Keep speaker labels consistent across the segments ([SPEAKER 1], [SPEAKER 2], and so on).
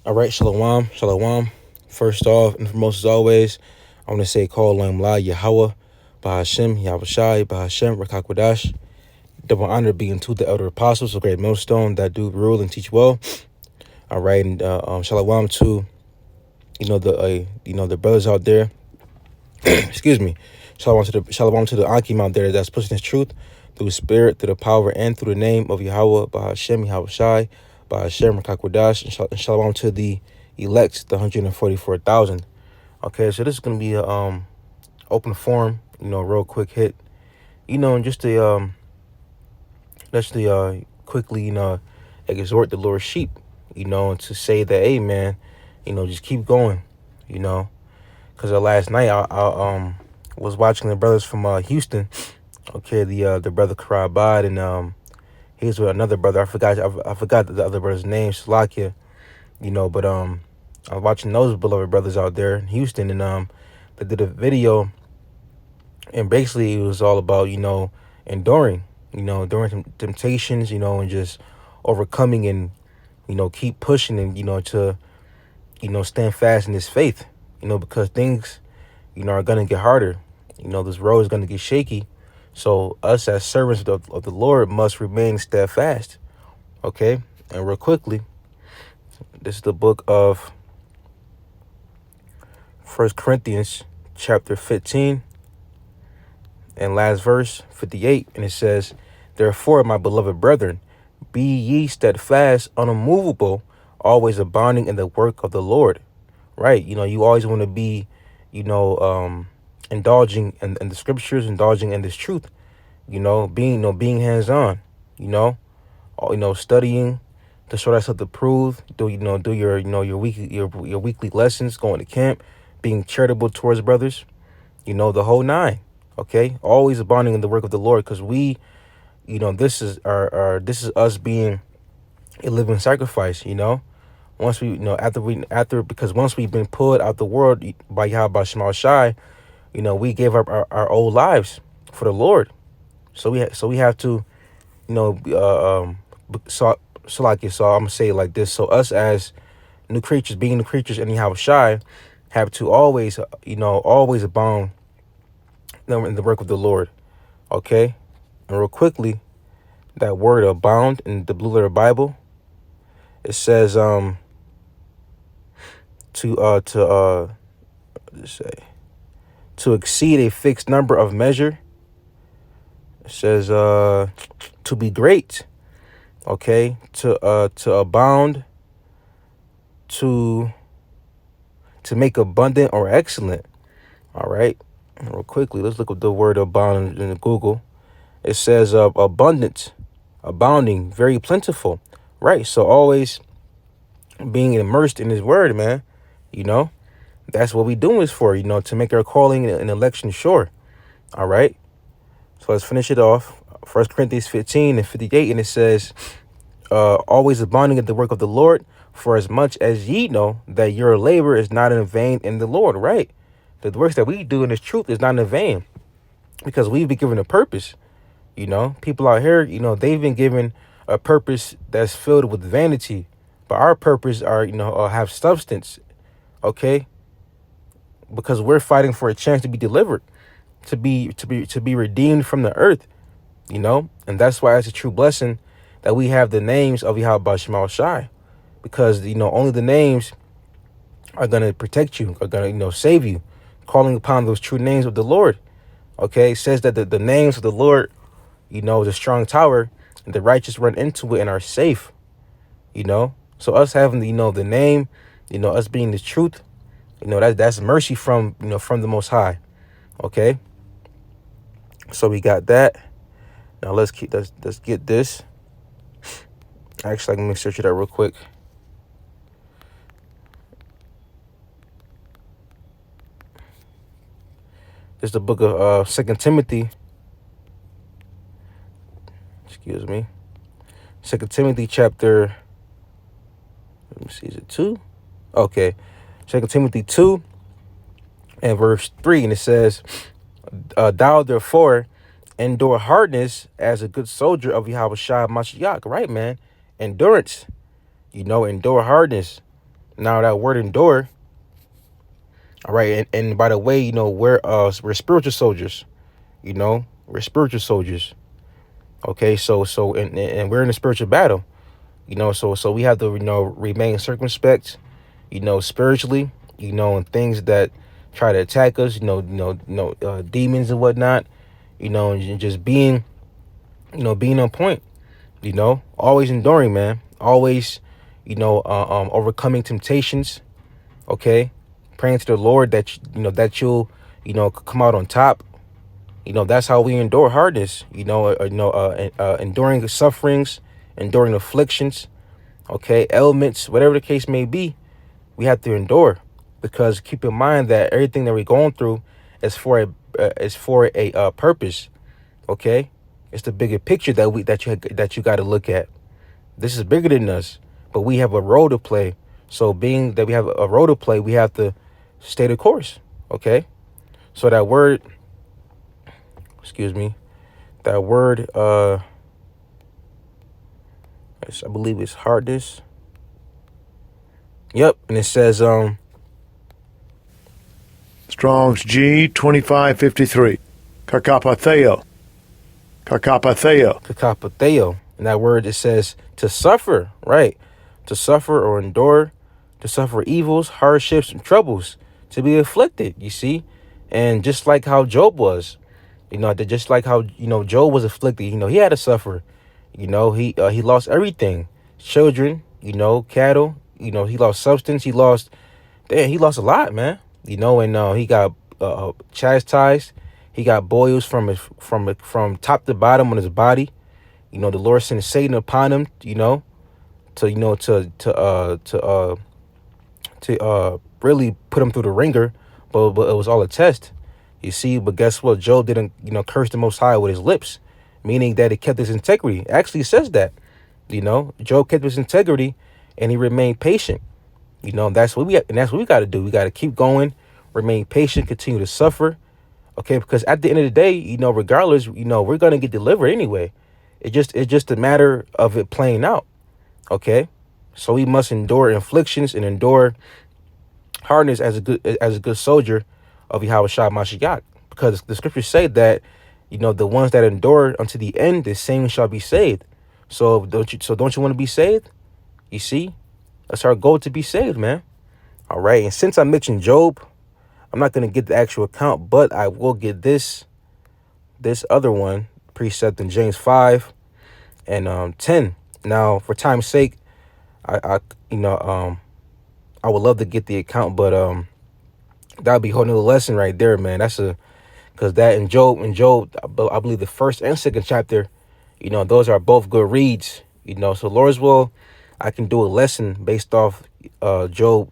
[SPEAKER 1] All right, shalom, shalom. First off and foremost, as always, I want to say call Lam La Yahweh, Bahashem, Yahushai, Bahashem, Rakakwadash. Double honor being to the elder apostles, a great millstone that do rule and teach well. All right, and shalom to the brothers out there. Excuse me. Shalom to the Akim out there that's pushing his truth through spirit, through the power, and through the name of Yahweh, Bahashem, Yahushai, Bahashem, Rakakwadash, and shalom to the elect, the 144,000. Okay, so this is gonna be a open forum, real quick hit, and just to quickly, exhort the Lord's sheep, and to say that, hey man, just keep going, because last night I was watching the brothers from Houston, okay, the brother Karabad, and he was with another brother. I forgot the other brother's name, Salakia, but I was watching those beloved brothers out there in Houston, and they did a video, and basically it was all about enduring, enduring temptations, and just overcoming, and keep pushing, and to stand fast in this faith, because things are gonna get harder. This road is gonna get shaky. So us as servants of the Lord must remain steadfast. Okay, and real quickly, this is the book of 1 Corinthians chapter 15 and last verse 58, and it says, "Therefore, my beloved brethren, be ye steadfast, unimmovable, always abounding in the work of the Lord." Right? You always want to be, indulging in the scriptures, indulging in this truth, being hands-on, studying to show thyself approved, do your weekly lessons, going to camp, being charitable towards brothers, the whole nine. Okay, always abounding in the work of the Lord, because we, this is this is us being a living sacrifice. Once we, because once we've been pulled out the world by Yahweh Shema Shai, we gave up our old lives for the Lord. So we have to, so I'm gonna say it like this. So us as new creatures, being new creatures in Yahweh Shai, have to always, always abound in the work of the Lord. Okay, and real quickly, that word abound in the Blue Letter Bible, it says to exceed a fixed number of measure. It says to be great. Okay, to abound, to make abundant or excellent. All right, and real quickly, let's look at the word abound in Google. It says abundant, abounding, very plentiful. Right, so always being immersed in His word, man. That's what we doing this for, to make our calling and election sure. All right. So let's finish it off. 1 Corinthians 15 and 58. And it says, always abounding in the work of the Lord, for as much as ye know that your labor is not in vain in the Lord. Right. The works that we do in this truth is not in vain, because we've been given a purpose. People out here, they've been given a purpose that's filled with vanity. But our purpose are, have substance. Okay. Because we're fighting for a chance to be delivered, to be redeemed from the earth, and that's why it's a true blessing that we have the names of Yahweh Shema Shai, because only the names are gonna protect you, are gonna save you, calling upon those true names of the Lord. Okay, it says that the names of the Lord, is a strong tower, and the righteous run into it and are safe. So us having the name, us being the truth. That's mercy from from the Most High. Okay. So we got that. Now let's get this. Actually, let me search it out real quick. It's the book of 2 Timothy. Excuse me. 2 Timothy chapter. Let me see. Is it 2? Okay. 2 Timothy 2 and verse 3, and it says, thou therefore endure hardness as a good soldier of Yahweh Shai Mashiach. Right, man. Endurance. Endure hardness. Now that word endure, all right, and by the way, we're spiritual soldiers, we're spiritual soldiers. Okay, and we're in a spiritual battle, so we have to, remain circumspect, spiritually, and things that try to attack us, demons and whatnot, and just being, being on point, always enduring, man, always, overcoming temptations. Okay, praying to the Lord that that you'll, come out on top. That's how we endure hardness. Enduring sufferings, enduring afflictions. Okay, ailments, whatever the case may be, we have to endure, because keep in mind that everything that we're going through is for a purpose. Okay, it's the bigger picture that you got to look at. This is bigger than us, but we have a role to play. So being that we have a role to play, we have to stay the course. Okay, so that word, that word, I believe it's hardness. Yep, and it says
[SPEAKER 2] Strong's G 2553. Kakapatheo.
[SPEAKER 1] Kakapatheo. And that word, it says to suffer, right? To suffer or endure, to suffer evils, hardships, and troubles, to be afflicted, you see? And just like how Job was, just like how, Job was afflicted, he had to suffer. He lost everything. Children, cattle, he lost substance, he lost a lot, man. And he got chastised. He got boils from top to bottom on his body. The Lord sent Satan upon him, to really put him through the ringer, but it was all a test, you see. But guess what? Job didn't, curse the Most High with his lips, meaning that he kept his integrity. It actually says that, Job kept his integrity, and he remained patient. That's what we got to do. We got to keep going, remain patient, continue to suffer. Okay, because at the end of the day, regardless, we're gonna get delivered anyway. It's just a matter of it playing out. Okay, so we must endure afflictions and endure hardness as a good soldier of Yahweh Shah Mashiach, because the scriptures say that the ones that endure unto the end, the same shall be saved. So don't you want to be saved? You see, that's our goal, to be saved, man. All right, and since I mentioned Job, I'm not going to get the actual account, but I will get this other one, precept in James 5 and 10. Now, for time's sake, I would love to get the account, but that would be holding a lesson right there, man. Because that in Job, I believe the first and second chapter, those are both good reads. So Lord's will, I can do a lesson based off Job,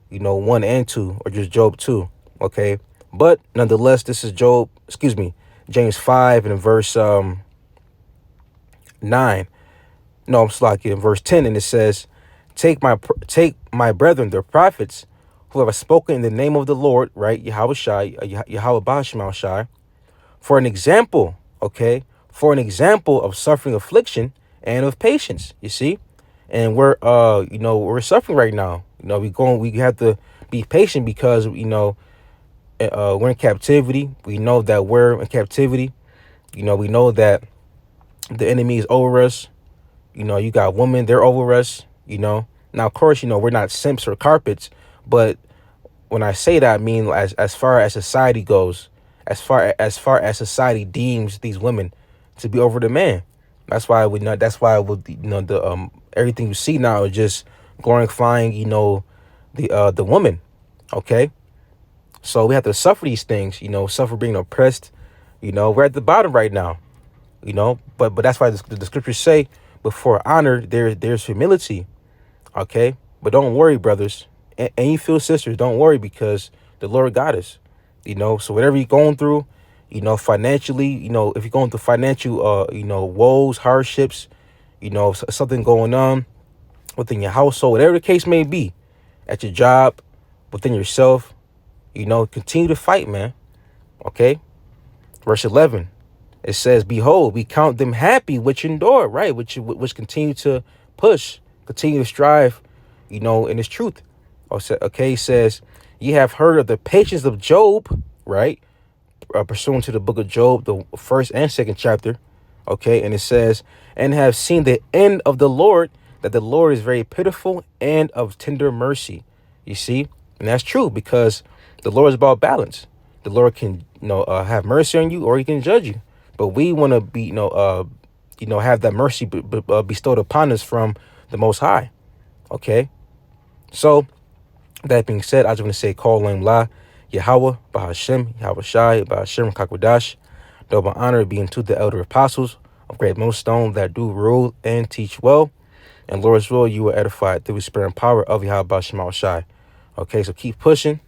[SPEAKER 1] 1 and 2, or just Job 2. Okay. But nonetheless, this is James 5 and in verse 9. No, I'm slacking, in verse 10, and it says, Take my brethren, the prophets, who have spoken in the name of the Lord, right? Yahweh Shai, Yahweh Bashmal Shai, for an example, okay? For an example of suffering, affliction, and of patience, you see? And we're suffering right now. We have to be patient because, we're in captivity. We know that we're in captivity. We know that the enemy is over us. You got women, they're over us, Now, of course, we're not simps or carpets, but when I say that, I mean as far as society goes, as far as society deems these women to be over the man. That's why the everything you see now is just glorifying, the woman. Okay. So we have to suffer these things, suffer being oppressed. We're at the bottom right now, but that's why the scriptures say before honor, there's humility. Okay. But don't worry, brothers. And you feel sisters, don't worry, because the Lord got us, so whatever you're going through, financially, if you're going through financial, woes, hardships, something going on within your household, whatever the case may be, at your job, within yourself, continue to fight, man. Okay. Verse 11, it says, Behold, we count them happy which endure, right? Which continue to push, continue to strive, in his truth. Okay, he says, ye have heard of the patience of Job, right? Pursuant to the book of Job, the first and second chapter. Okay, and it says, and have seen the end of the Lord, that the Lord is very pitiful and of tender mercy. You see, and that's true, because the Lord is about balance. The Lord can, have mercy on you, or he can judge you. But we want to be, have that mercy bestowed upon us from the Most High. Okay, so that being said, I just want to say, call Lam La, Yahweh, Bahashem, Yahweh Shai, Bahashem, Kakwadash. Double honor being to the elder apostles of Great Millstone that do rule and teach well. And Lord's will, you will edify through the spirit and power of Yahweh Bahashem Shai. Okay, so keep pushing.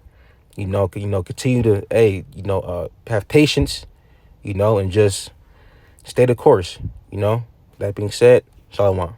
[SPEAKER 1] Continue to, have patience, and just stay the course. That being said, Shalom.